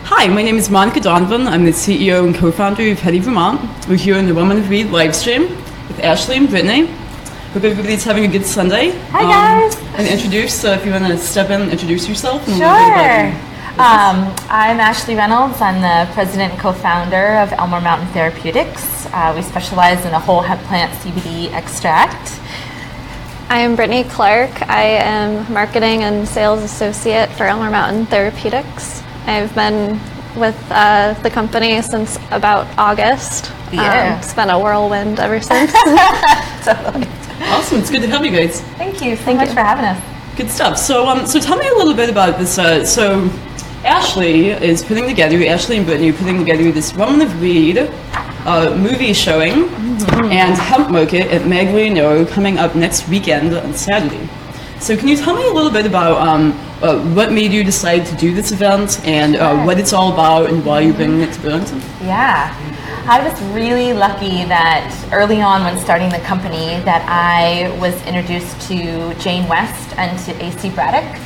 Hi, my name is Monica Donovan. I'm the CEO and co-founder of Heady Vermont. We're here in the Woman of Weed livestream with Ashley and Brittany. Hope everybody's having a good Sunday. Hi guys! And introduce, if you want to step in and introduce yourself. And sure. I'm Ashley Reynolds. I'm the president and co-founder of Elmore Mountain Therapeutics. We specialize in a whole hemp plant CBD extract. I am Brittany Clark. I am marketing and sales associate for Elmore Mountain Therapeutics. I've been with the company since about August. Yeah. It's been a whirlwind ever since. Totally. Awesome, it's good to have you guys. Thank you so much for having us. Good stuff. So, so tell me a little bit about this. So, Ashley and Brittany are putting together this Woman of Weed movie showing and hemp market at Maglianero coming up next weekend on Saturday. So can you tell me a little bit about what made you decide to do this event and what it's all about and why you're bringing it to Burlington? Yeah. I was really lucky that early on when starting the company that I was introduced to Jane West and to A.C. Braddock,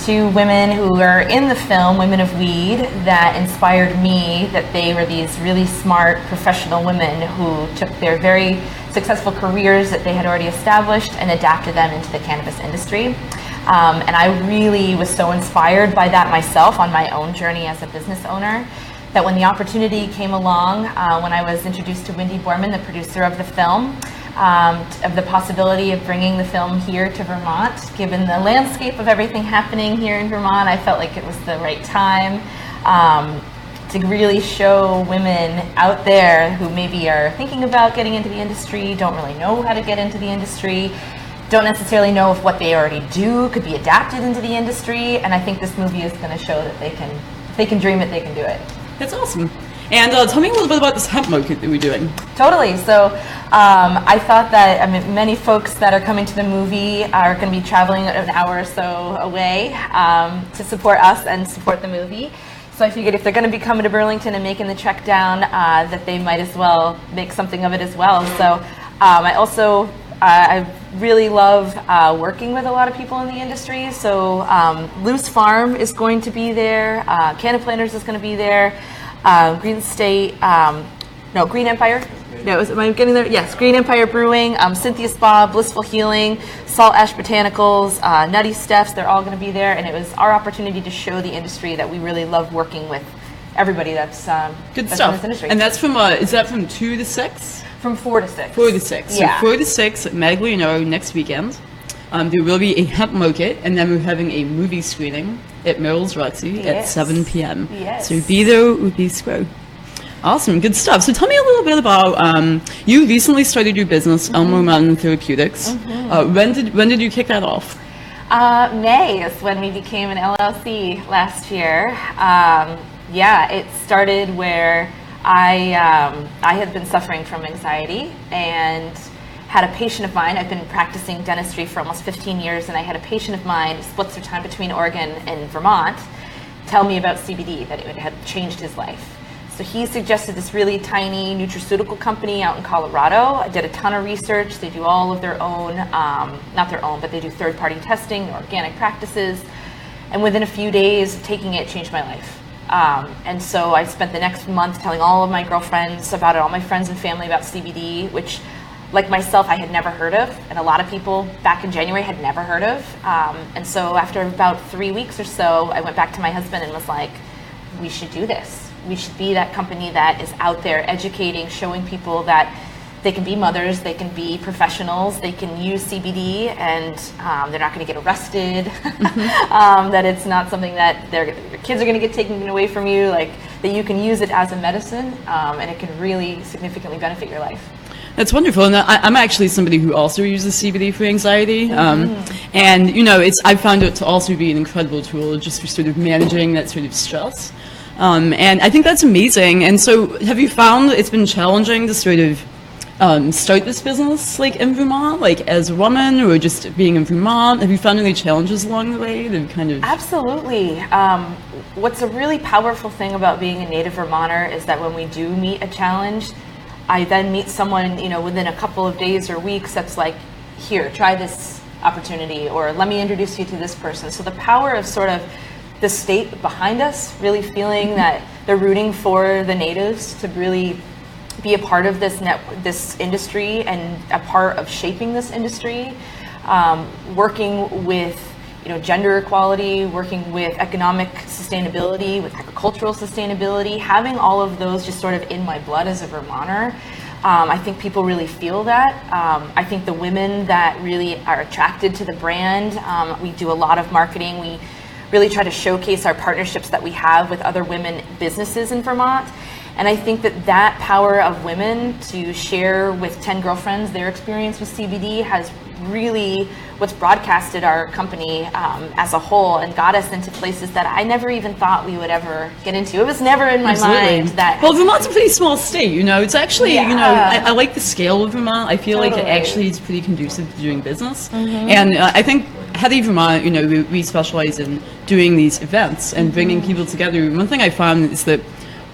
two women who are in the film Women of Weed that inspired me, that they were these really smart professional women who took their very successful careers that they had already established and adapted them into the cannabis industry. And I really was so inspired by that myself on my own journey as a business owner, that when the opportunity came along, when I was introduced to Windy Borman, the producer of the film, of the possibility of bringing the film here to Vermont. Given the landscape of everything happening here in Vermont, I felt like it was the right time to really show women out there who maybe are thinking about getting into the industry, don't really know how to get into the industry, don't necessarily know if what they already do could be adapted into the industry, and I think this movie is going to show that if they can dream it, they can do it. That's awesome. And tell me a little bit about this hemp market that we're doing. Totally. So I thought that many folks that are coming to the movie are going to be traveling an hour or so away to support us and support the movie. So I figured if they're going to be coming to Burlington and making the trek down, that they might as well make something of it as well. So I really love working with a lot of people in the industry. So Loose Farm is going to be there. Cannaplanners is going to be there. Green Empire. No, am I getting there? Yes, Green Empire Brewing, Cynthia Spa, Blissful Healing, Salt Ash Botanicals, Nutty Steph's. They're all going to be there, and it was our opportunity to show the industry that we really love working with everybody that's good that's stuff. In this industry. And that's from is that from 2 to 6? From 4 to 6. 4 to 6. Yeah. So 4 to 6 at Maglianero next weekend. There will be a hemp market, and then we're having a movie screening at Merrill's Roxy at 7 p.m. Yes. So be there or be square. Awesome, good stuff. So tell me a little bit about, you recently started your business, Elmore Mountain Therapeutics. When did you kick that off? May is when we became an LLC last year. It started where I had been suffering from anxiety and had a patient of mine. I've been practicing dentistry for almost 15 years, and I had a patient of mine who splits their time between Oregon and Vermont tell me about CBD, that it had changed his life. So he suggested this really tiny nutraceutical company out in Colorado. I did a ton of research. They do all of their own, not their own, but they do third-party testing, organic practices. And within a few days of taking it, changed my life. And so I spent the next month telling all of my girlfriends about it, all my friends and family about CBD, which, like myself, I had never heard of, and a lot of people back in January had never heard of. And so after about 3 weeks or so, I went back to my husband and was like, we should do this. We should be that company that is out there educating, showing people that they can be mothers, they can be professionals, they can use CBD, and they're not going to get arrested, that it's not something that their kids are going to get taken away from you, like that you can use it as a medicine, and it can really significantly benefit your life. That's wonderful, and I'm actually somebody who also uses CBD for anxiety, and I found it to also be an incredible tool just for sort of managing that sort of stress, and I think that's amazing. And so, have you found it's been challenging to sort of start this business like in Vermont, like as a woman, or just being in Vermont? Have you found any challenges along the way that kind of? Absolutely. What's a really powerful thing about being a native Vermonter is that when we do meet a challenge, I then meet someone, within a couple of days or weeks that's like, here, try this opportunity, or let me introduce you to this person. So the power of sort of the state behind us, really feeling that they're rooting for the natives to really be a part of this industry and a part of shaping this industry, working with gender equality, working with economic sustainability, with agricultural sustainability, having all of those just sort of in my blood as a Vermonter. I think people really feel that. I think the women that really are attracted to the brand, we do a lot of marketing. We really try to showcase our partnerships that we have with other women businesses in Vermont. And I think that power of women to share with 10 girlfriends their experience with CBD has really what's broadcasted our company as a whole and got us into places that I never even thought we would ever get into. It was never in my mind that... Well, Vermont's a pretty small state, It's actually, I like the scale of Vermont. I feel like it actually is pretty conducive to doing business. And I think Heady Vermont, we specialize in doing these events and bringing people together. One thing I found is that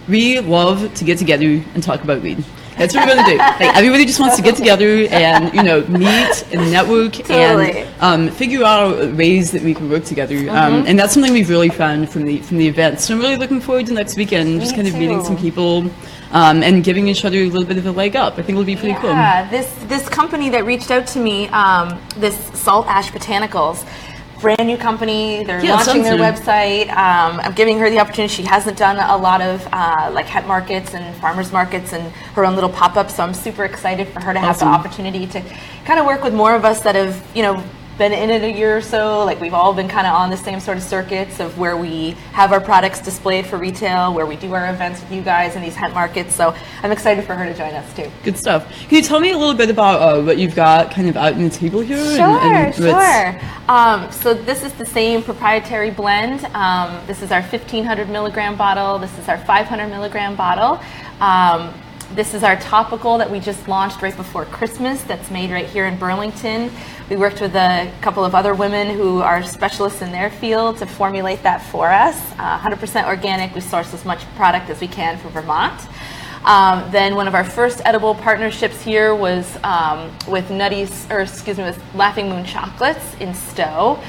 we love to get together and talk about weed. That's what we're going to do. Like, everybody just wants to get together and, meet and network and figure out ways that we can work together. And that's something we've really found from the event. So I'm really looking forward to next weekend, just kind of meeting some people and giving each other a little bit of a leg up. I think it'll be pretty cool. Yeah, this company that reached out to me, this Salt Ash Botanicals, brand new company. They're launching their website. I'm giving her the opportunity. She hasn't done a lot of like hemp markets and farmers markets and her own little pop-ups. So I'm super excited for her to have the opportunity to kind of work with more of us that have, been in it a year or so. Like we've all been kind of on the same sort of circuits of where we have our products displayed for retail, where we do our events with you guys in these hemp markets. So I'm excited for her to join us too. Good stuff. Can you tell me a little bit about what you've got kind of out in the table here? Sure. So this is the same proprietary blend. This is our 1500 milligram bottle. This is our 500 milligram bottle. This is our topical that we just launched right before Christmas that's made right here in Burlington. We worked with a couple of other women who are specialists in their field to formulate that for us. 100% organic. We source as much product as we can from Vermont. Then one of our first edible partnerships here was with with Laughing Moon Chocolates in Stowe.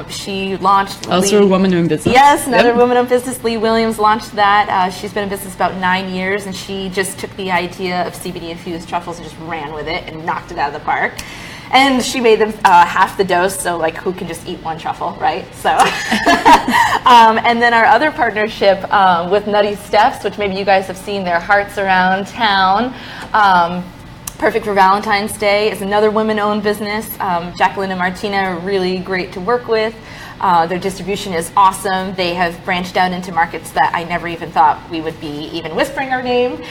She launched... Also a woman-owned business. Yes, another woman-owned business. Lee Williams launched that. She's been in business about 9 years, and she just took the idea of CBD-infused truffles and just ran with it and knocked it out of the park. And she made them half the dose, so like who can just eat one truffle, right? So, and then our other partnership with Nutty Steph's, which maybe you guys have seen their hearts around town. Perfect for Valentine's Day is another women-owned business. Jacqueline and Martina are really great to work with. Their distribution is awesome. They have branched out into markets that I never even thought we would be even whispering our name.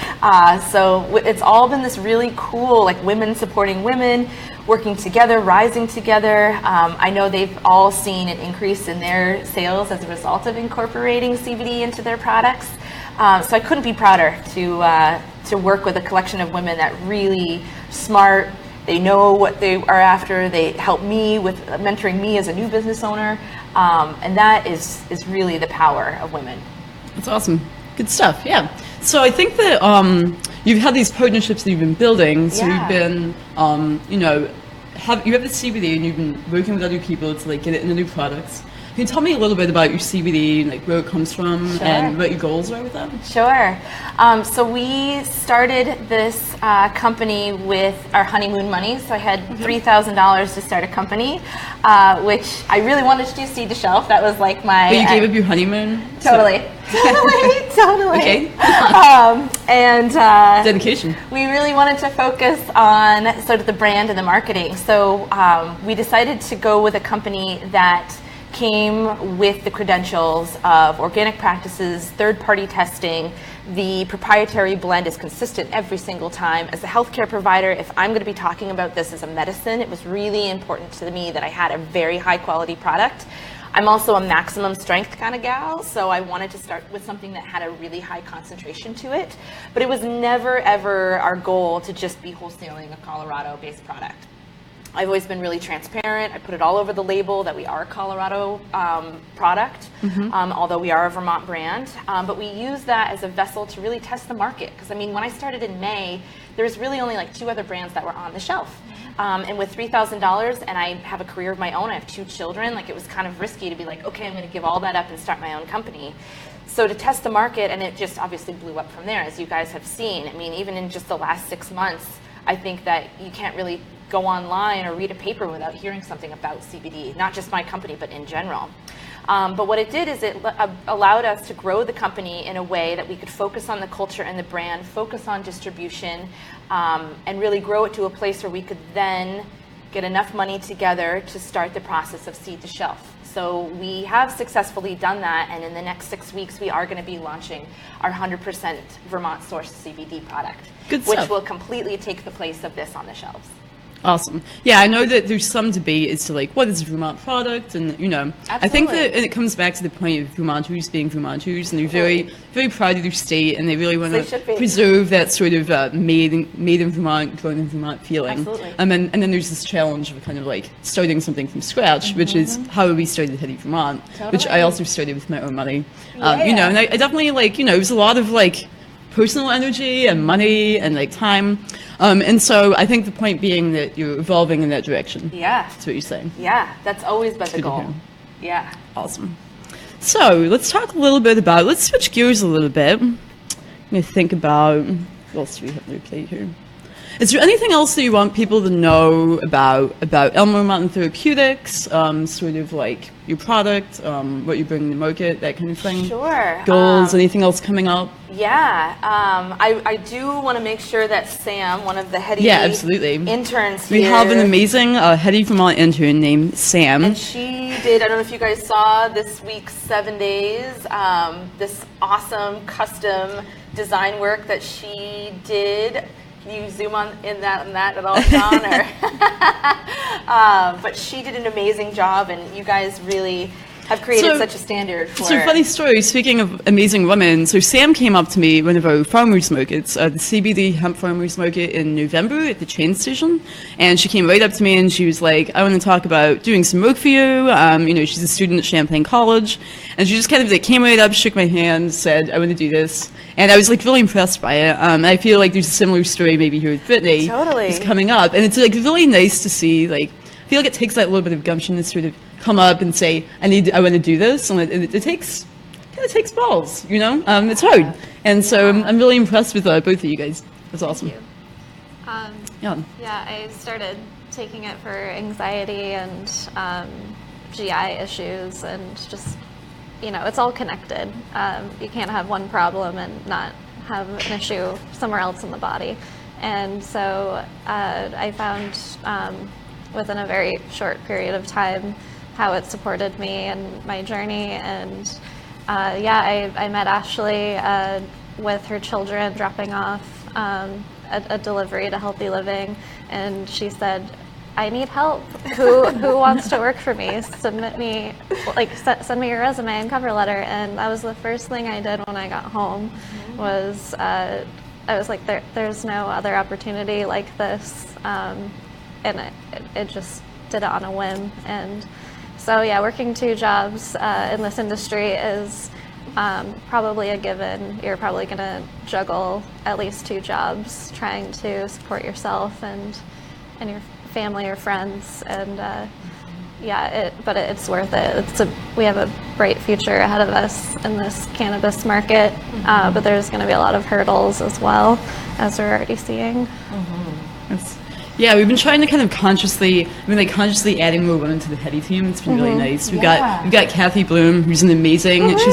So it's all been this really cool, like women supporting women, working together, rising together. I know they've all seen an increase in their sales as a result of incorporating CBD into their products. So I couldn't be prouder to work with a collection of women that really smart. They know what they are after. They help me with mentoring me as a new business owner. And that is really the power of women. That's awesome. Good stuff. Yeah. So I think that you've had these partnerships that you've been building. So you've been, you have the CBD and you've been working with other people to like get it into new products. Can you tell me a little bit about your CBD, like where it comes from and what your goals are with that? Sure. So we started this company with our honeymoon money. So I had $3,000 to start a company, which I really wanted to do seed to shelf. That was like my... But you gave up your honeymoon? Totally. Totally. Okay. And dedication. We really wanted to focus on sort of the brand and the marketing. So we decided to go with a company that came with the credentials of organic practices, third-party testing. The proprietary blend is consistent every single time. As a healthcare provider, if I'm going to be talking about this as a medicine, it was really important to me that I had a very high-quality product. I'm also a maximum strength kind of gal, so I wanted to start with something that had a really high concentration to it. But it was never, ever our goal to just be wholesaling a Colorado-based product. I've always been really transparent. I put it all over the label that we are a Colorado product, although we are a Vermont brand. But we use that as a vessel to really test the market. Because I mean, when I started in May, there was really only like 2 other brands that were on the shelf. And with $3,000, and I have a career of my own, I have 2 children, like it was kind of risky to be like, okay, I'm going to give all that up and start my own company. So to test the market, and it just obviously blew up from there, as you guys have seen. I mean, even in just the last 6 months, I think that you can't really go online or read a paper without hearing something about CBD, not just my company, but in general. But what it did is it allowed us to grow the company in a way that we could focus on the culture and the brand, focus on distribution, and really grow it to a place where we could then get enough money together to start the process of seed to shelf. So we have successfully done that, and in the next 6 weeks, we are going to be launching our 100% Vermont-sourced CBD product, which will completely take the place of this on the shelves. Awesome. Yeah, I know that there's some debate as to like what is a Vermont product, and you know, Absolutely. I think that it comes back to the point of Vermonters being Vermonters, and they're very, very proud of their state, and they really want to preserve that sort of made in Vermont, grown in Vermont feeling. Absolutely. And then there's this challenge of kind of like starting something from scratch, which is how we started Heady Vermont, which I also started with my own money. You know, and I definitely like, you know, it was a lot of like personal energy and money and like time. And so I think the point being that you're evolving in that direction. Yeah. That's what you're saying. Yeah, that's always been the goal. Yeah. Awesome. So let's talk a little bit about, let's switch gears a little bit. I'm going to think about, what else do we have on our plate here? Is there anything else that you want people to know about Elmore Mountain Therapeutics, sort of like your product, what you bring to the market, that kind of thing? Sure. Goals, anything else coming up? Yeah. I do want to make sure that Sam, one of the Heady interns here. We have an amazing Heady Vermont intern named Sam. And she did, I don't know if you guys saw this week's 7 days, this awesome custom design work that she did. Can you zoom on in that at all, John? But she did an amazing job, and you guys really have created such a standard for... So, funny story, speaking of amazing women, so Sam came up to me one of our farmers markets, the CBD Hemp Farmers Market in November at the train station, and she came right up to me and she was like, I want to talk about doing some work for you. You know, she's a student at Champlain College, and she just kind of like came right up, shook my hand, said, I want to do this. And I was like really impressed by it. I feel like there's a similar story maybe here with Brittany. Totally. Is coming up, and it's like really nice to see, like, I feel like it takes that little bit of gumption to sort of come up and say, I want to do this, and it takes balls, you know. It's hard, and so I'm really impressed with both of you guys. That's awesome. Yeah, I started taking it for anxiety and GI issues, and just, you know, it's all connected. You can't have one problem and not have an issue somewhere else in the body, and so I found within a very short period of time how it supported me and my journey. And I met Ashley with her children dropping off a delivery to Healthy Living, and she said, I need help. Who wants to work for me? Submit me, like send me your resume and cover letter. And that was the first thing I did when I got home. Was I was like, there's no other opportunity like this, and it just did it on a whim. And so yeah, working 2 jobs in this industry is probably a given. You're probably going to juggle at least 2 jobs trying to support yourself and your family or friends, and but it's worth it. We have a bright future ahead of us in this cannabis market, but there's going to be a lot of hurdles as well, as we're already seeing. Yeah, we've been trying to kind of consciously adding more women to the Heady team. It's been really nice. We've got Kathy Bloom, who's she's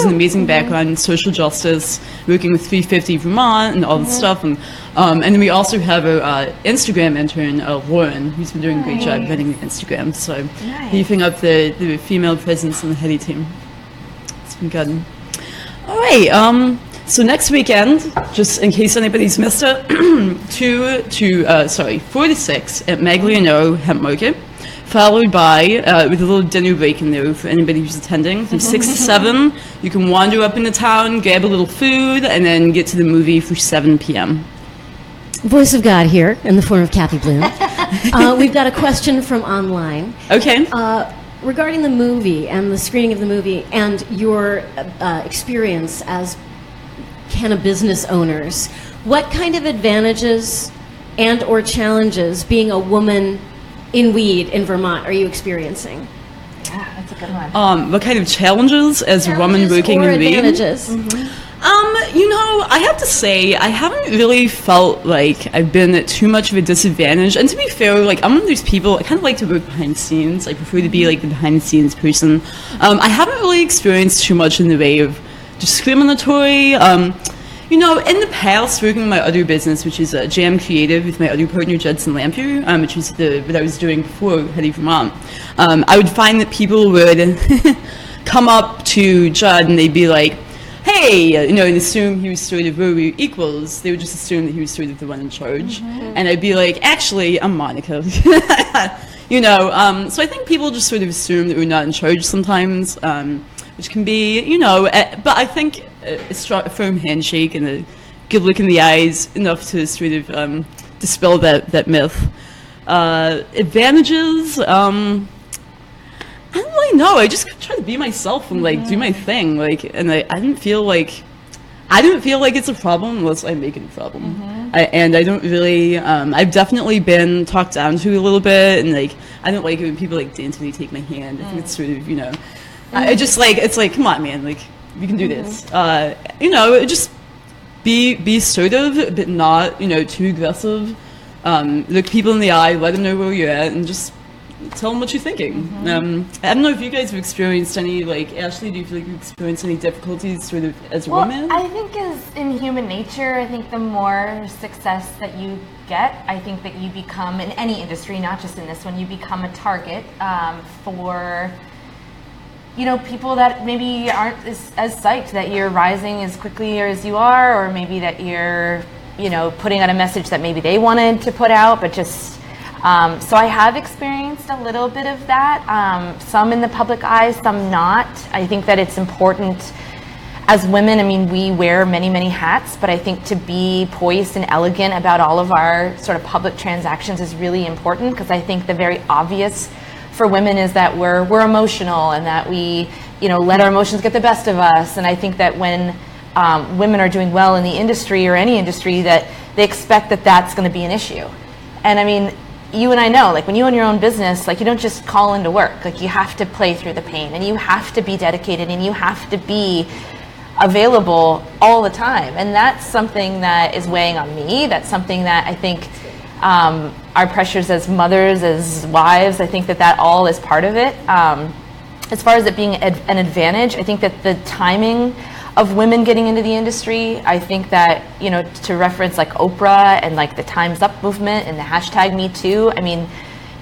an amazing background in social justice, working with 350 Vermont and all this stuff. And then we also have our Instagram intern, Lauren, who's been doing a great job running the Instagram. So beefing up the female presence on the Heady team. It's been good. All right. So next weekend, just in case anybody's missed it, 4 to 6 at Maglianero Hemp Market, followed by, with a little dinner break in there for anybody who's attending, from 6 to 7. You can wander up into town, grab a little food, and then get to the movie for 7 p.m. Voice of God here, in the form of Kathy Bloom. We've got a question from online. Okay. Regarding the movie and the screening of the movie and your experience as cannabis owners, what kind of advantages and or challenges being a woman in weed in Vermont are you experiencing? Yeah, that's a good one. What kind of challenges as a woman working or in weed? advantages? I have to say, I haven't really felt like I've been at too much of a disadvantage. And to be fair, like, I'm one of those people, I kind of like to work behind the scenes. I prefer to be, like, the behind-the-scenes person. I haven't really experienced too much in the way of discriminatory. In the past, working in my other business, which is Jam Creative with my other partner, Judson Lampier, which is what I was doing before Heady Vermont, I would find that people would come up to Judd and they'd be like, hey, and assume he was sort of, were we equals? They would just assume that he was sort of the one in charge. And I'd be like, actually, I'm Monica. So I think people just sort of assume that we're not in charge sometimes, which can be, but I think a firm handshake and a good look in the eyes enough to sort of dispel that myth. Advantages, I don't really know. I just try to be myself and like do my thing. And I didn't feel like it's a problem unless I make it a problem. I don't really. I've definitely been talked down to a little bit, and I don't like it when people daintily take my hand. I think it's sort of I just it's like, come on, man, you can do this. Just be assertive, but not too aggressive. Look people in the eye, let them know where you're at, and just tell them what you're thinking. I don't know if you guys have experienced any, Ashley, do you feel like you've experienced any difficulties sort of as a woman? I think as in human nature, I think the more success that you get, I think that you become, in any industry, not just in this one, you become a target for people that maybe aren't as psyched that you're rising as quickly as you are, or maybe that you're, putting out a message that maybe they wanted to put out, but just so I have experienced a little bit of that, some in the public eye, some not. I think that it's important as women, we wear many, many hats, but I think to be poised and elegant about all of our sort of public transactions is really important, because I think the very obvious for women is that we're emotional and that we, let our emotions get the best of us. And I think that when women are doing well in the industry or any industry, that they expect that that's going to be an issue. And you and I know, when you own your own business, you don't just call into work. You have to play through the pain, and you have to be dedicated, and you have to be available all the time. And that's something that is weighing on me. That's something that I think our pressures as mothers, as wives, I think that all is part of it. As far as it being an advantage, I think that the timing of women getting into the industry, I think that, to reference Oprah and the Time's Up movement and the hashtag #MeToo,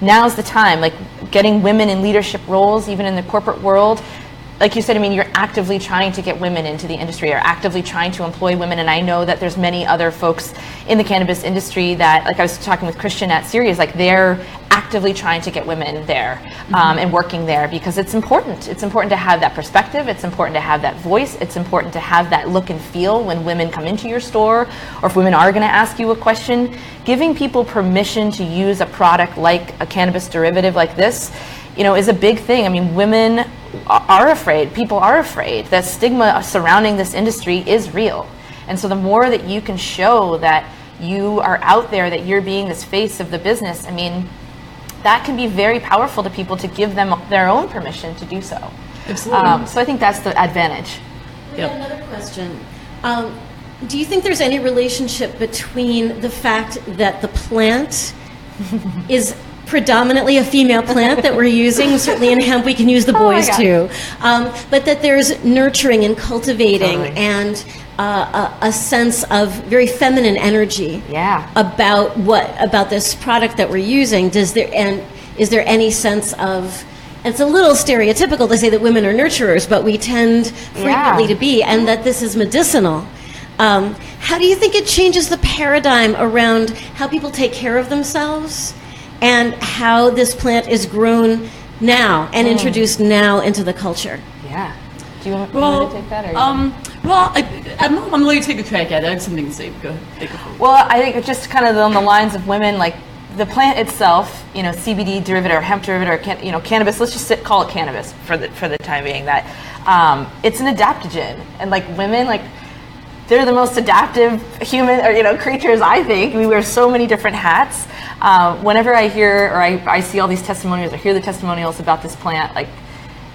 now's the time, getting women in leadership roles, even in the corporate world. Like you said, you're actively trying to get women into the industry, or actively trying to employ women. And I know that there's many other folks in the cannabis industry that, I was talking with Christian at Sirius, they're actively trying to get women there and working there, because it's important. It's important to have that perspective. It's important to have that voice. It's important to have that look and feel when women come into your store, or if women are going to ask you a question. Giving people permission to use a product like a cannabis derivative like this, is a big thing. Women are afraid. People are afraid. The stigma surrounding this industry is real. And so the more that you can show that you are out there, that you're being this face of the business, that can be very powerful to people, to give them their own permission to do so. Absolutely. So I think that's the advantage. Yep. Another question. Do you think there's any relationship between the fact that the plant is predominantly a female plant that we're using? Certainly in hemp we can use the boys too, but that there's nurturing and cultivating and a sense of very feminine energy about this product that we're using. Is there any sense of, and it's a little stereotypical to say that women are nurturers, but we tend frequently to be, and that this is medicinal. How do you think it changes the paradigm around how people take care of themselves, and how this plant is grown now and introduced now into the culture? Yeah. Do you want to take that? I'm going to take a crack at it. I have something to say. Go ahead. Well, I think it's just kind of on the lines of women, the plant itself, CBD derivative or hemp derivative or cannabis. Let's just call it cannabis for the time being. That it's an adaptogen, and women they're the most adaptive human or creatures, I think. We wear so many different hats. Whenever I hear or I see all these testimonials or hear the testimonials about this plant, like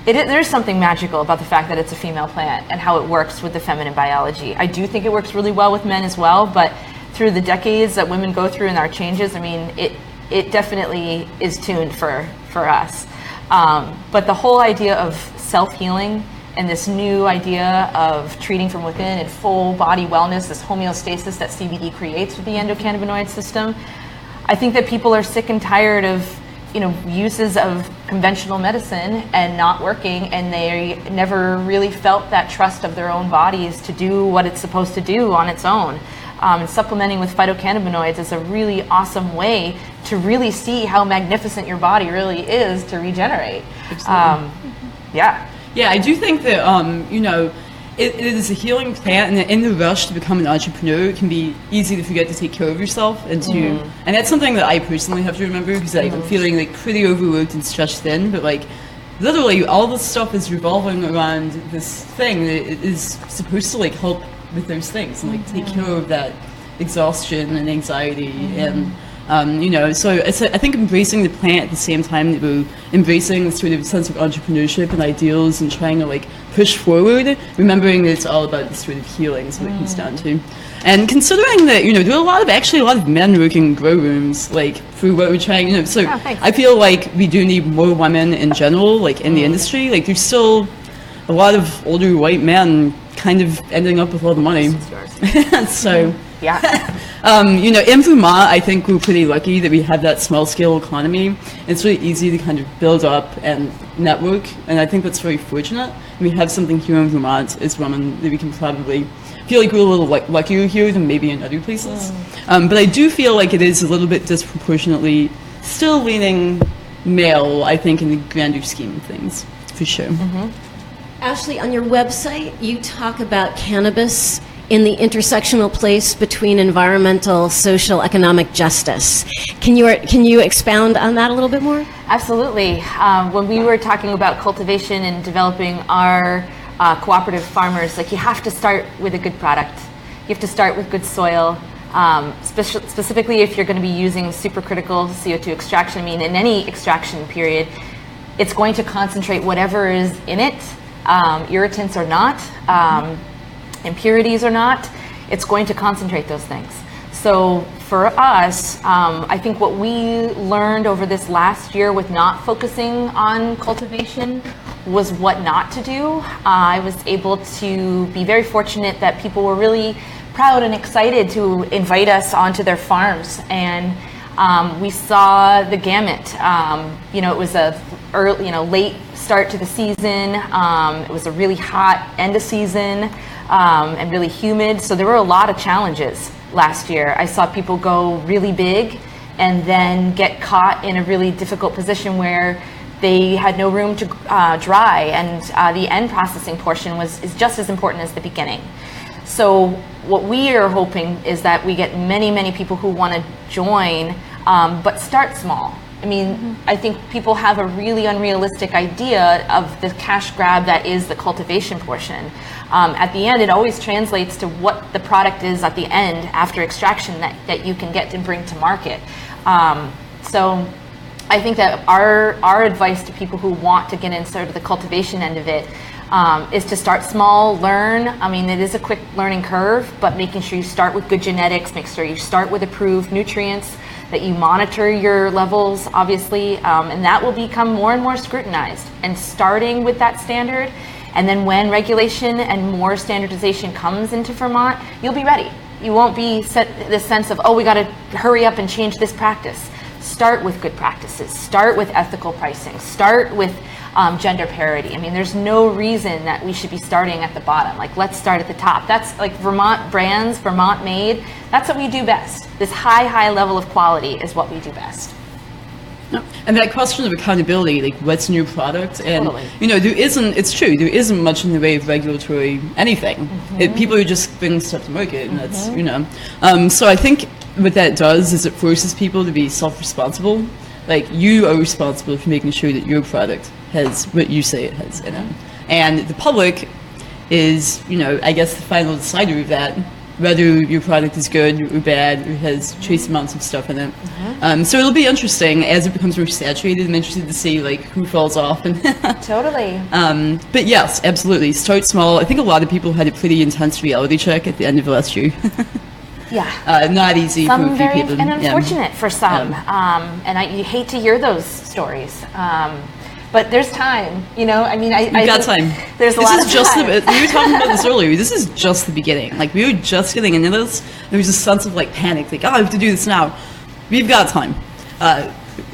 there's something magical about the fact that it's a female plant and how it works with the feminine biology. I do think it works really well with men as well, but through the decades that women go through and our changes, I mean, it definitely is tuned for us. But the whole idea of self-healing and this new idea of treating from within and full body wellness, this homeostasis that CBD creates with the endocannabinoid system, I think that people are sick and tired of uses of conventional medicine and not working, and they never really felt that trust of their own bodies to do what it's supposed to do on its own. And supplementing with phytocannabinoids is a really awesome way to really see how magnificent your body really is to regenerate. Yeah. Yeah, I do think that, it is a healing plant, and in the rush to become an entrepreneur, it can be easy to forget to take care of yourself, and that's something that I personally have to remember, because I'm feeling like pretty overworked and stretched thin, but like literally all this stuff is revolving around this thing that is supposed to like help with those things and like take care of that exhaustion and anxiety and so it's I think embracing the plant at the same time that we're embracing this sort of sense of entrepreneurship and ideals and trying to like push forward, remembering that it's all about this sort of healing is what it comes down to. And considering that, there are a lot of men working in grow rooms, like through what we're trying, so I feel like we do need more women in general, like in the industry. Like there's still a lot of older white men kind of ending up with all the money. So yeah. In Vermont, I think we're pretty lucky that we have that small scale economy. It's really easy to kind of build up and network, and I think that's very fortunate. We have something here in Vermont as women that we can probably feel like we're a little luckier here than maybe in other places. But I do feel like it is a little bit disproportionately still leaning male, I think, in the grander scheme of things, for sure. Ashley, on your website, you talk about cannabis in the intersectional place between environmental, social, economic justice. Can you expound on that a little bit more? Absolutely. When we were talking about cultivation and developing our cooperative farmers, like you have to start with a good product. You have to start with good soil. Specifically, if you're going to be using supercritical CO2 extraction, I mean, in any extraction period, it's going to concentrate whatever is in it, irritants or not, impurities or not, it's going to concentrate those things. So for us, I think what we learned over this last year with not focusing on cultivation was what not to do. I was able to be very fortunate that people were really proud and excited to invite us onto their farms, and we saw the gamut. It was a early, late start to the season. It was a really hot end of season. And really humid, so there were a lot of challenges last year. I saw people go really big and then get caught in a really difficult position where they had no room to dry, and the end processing portion is just as important as the beginning. So what we are hoping is that we get many people who want to join, but start small. I mean, I think people have a really unrealistic idea of the cash grab that is the cultivation portion. At the end, it always translates to what the product is at the end after extraction that you can get and bring to market. So I think that our advice to people who want to get in sort of the cultivation end of it is to start small, learn. I mean, it is a quick learning curve, but making sure you start with good genetics, make sure you start with approved nutrients, that you monitor your levels, obviously, and that will become more and more scrutinized. And starting with that standard, and then when regulation and more standardization comes into Vermont, you'll be ready. You won't be this sense of, oh, we got to hurry up and change this practice. Start with good practices. Start with ethical pricing. Start with gender parity. I mean, there's no reason that we should be starting at the bottom. Like, let's start at the top. That's like Vermont brands, Vermont made. That's what we do best. This high level of quality is what we do best. And that question of accountability, like what's in your product, and Totally. it's true, there isn't much in the way of regulatory anything. People are just bringing stuff to market, and that's so I think what that does is it forces people to be self-responsible. Like, you are responsible for making sure that your product has what you say it has in it, and the public is, I guess the final decider of that, whether your product is good or bad or has trace amounts of stuff in it. So it'll be interesting as it becomes more saturated. I'm interested to see like who falls off. And Totally. but yes, absolutely. Start small. I think a lot of people had a pretty intense reality check at the end of last year. Yeah. Not easy Some for a few very people. and unfortunate for some. And you hate to hear those stories. But there's time, I mean, I got think time. There's a lot of time. We were talking about this earlier. This is just the beginning. Like, we were just getting into this. There was a sense of, like, panic. Like, I have to do this now. We've got time.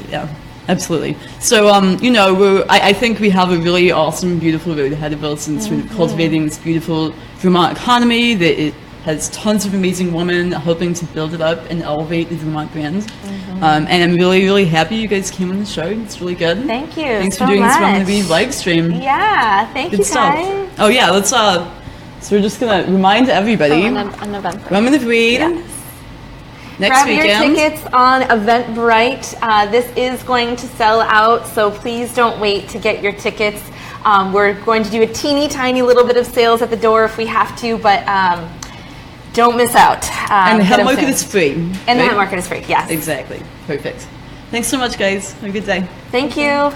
Yeah, absolutely. So, I think we have a really awesome, beautiful road ahead of us in sort of cultivating this beautiful Vermont economy that it has tons of amazing women helping to build it up and elevate the Vermont brand. And I'm really, really happy you guys came on the show. It's really good. Thank you. Thanks so for doing much. this Rum and Weed live stream. Yeah, thank Good you stuff. guys. Oh yeah, let's so we're just gonna remind everybody. On Eventbrite. Rum and Weed. Yes. Next Grab weekend. your tickets on Eventbrite. This is going to sell out, so please don't wait to get your tickets. We're going to do a teeny tiny little bit of sales at the door if we have to, but don't miss out. And the get Hemp 'em market soon. is free. And right? the Hemp market is free, yes. Exactly. Perfect. Thanks so much, guys. Have a good day. Thank you.